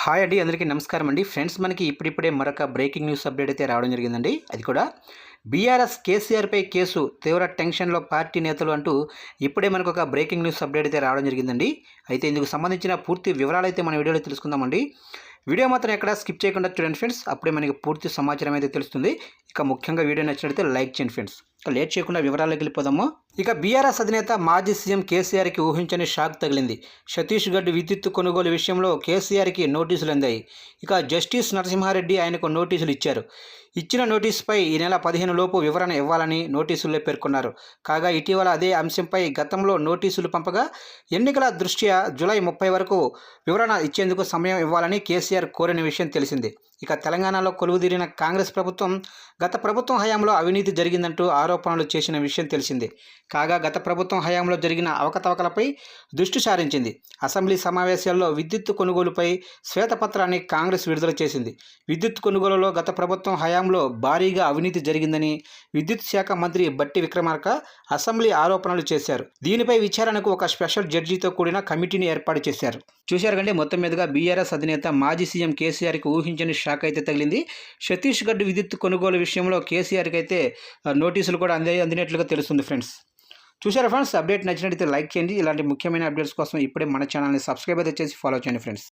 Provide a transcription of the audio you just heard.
Hi అండి, అందరికీ నమస్కారం అండి. ఫ్రెండ్స్, మనకి ఇప్పుడిప్పుడే మరొక బ్రేకింగ్ న్యూస్ అప్డేట్ అయితే రావడం జరిగిందండి. అది కూడా బీఆర్ఎస్ కేసీఆర్పై కేసు, తీవ్ర టెన్షన్లో పార్టీ నేతలు అంటూ ఇప్పుడే మనకు ఒక బ్రేకింగ్ న్యూస్ అప్డేట్ అయితే రావడం జరిగిందండి. అయితే ఇందుకు సంబంధించిన పూర్తి వివరాలు అయితే మన వీడియోలో తెలుసుకుందామండి. వీడియో మాత్రం ఎక్కడ స్కిప్ చేయకుండా చూడండి ఫ్రెండ్స్, అప్పుడే మనకి పూర్తి సమాచారం అయితే తెలుస్తుంది. ఇక ముఖ్యంగా వీడియో నచ్చినట్లయితే లైక్ చేయండి ఫ్రెండ్స్. ఇక లేట్ చేయకుండా వివరాల్లోకి వెళ్ళిపోదాము. ఇక బీఆర్ఎస్ అధినేత మాజీ సీఎం కేసీఆర్కి ఊహించని షాక్ తగిలింది. ఛత్తీస్గఢ్ విద్యుత్ కొనుగోలు విషయంలో కేసీఆర్కి నోటీసులు అందాయి. ఇక జస్టిస్ నరసింహారెడ్డి ఆయనకు నోటీసులు ఇచ్చారు. ఇచ్చిన నోటీసుపై ఈ నెల 15 లోపు వివరణ ఇవ్వాలని నోటీసుల్లో పేర్కొన్నారు. కాగా ఇటీవల అదే అంశంపై గతంలో నోటీసులు పంపగా ఎన్నికల దృష్ట్యా జూలై 30 వరకు వివరణ ఇచ్చేందుకు సమయం ఇవ్వాలని కేసీఆర్ కోరిన విషయం తెలిసిందే. ఇక తెలంగాణలో కొలువుదీరిన కాంగ్రెస్ ప్రభుత్వం గత ప్రభుత్వం హయాంలో అవినీతి జరిగిందంటూ ఆరోపణలు చేసిన విషయం తెలిసిందే. కాగా గత ప్రభుత్వం హయాంలో జరిగిన అవకతవకలపై దృష్టి సారించింది. అసెంబ్లీ సమావేశాల్లో విద్యుత్ కొనుగోలుపై శ్వేతపత్రాన్ని కాంగ్రెస్ విడుదల చేసింది. విద్యుత్ కొనుగోలులో గత ప్రభుత్వం హయాంలో భారీగా అవినీతి జరిగిందని విద్యుత్ శాఖ మంత్రి బట్టి విక్రమార్క అసెంబ్లీ ఆరోపణలు చేశారు. దీనిపై విచారణకు ఒక స్పెషల్ జడ్జితో కూడిన కమిటీని ఏర్పాటు చేశారు. చూశారు కంటే మొత్తం మీదుగా బీఆర్ఎస్ అధినేత మాజీ సీఎం కేసీఆర్కి ఊహించని షాక్ అయితే తగిలింది. ఛత్తీస్గఢ్ విద్యుత్ కొనుగోలు విషయంలో కేసీఆర్కి అయితే నోటీసులు కూడా అందినట్లుగా తెలుస్తుంది ఫ్రెండ్స్. చూశారా ఫ్రెండ్స్, అప్డేట్ నచ్చినట్లయితే లైక్ చేయండి. ఇలాంటి ముఖ్యమైన అప్డేట్స్ కోసం ఇప్పుడే మన ఛానల్ని సబ్స్క్రైబ్ అయితే చేసి ఫాలో చేయండి ఫ్రెండ్స్.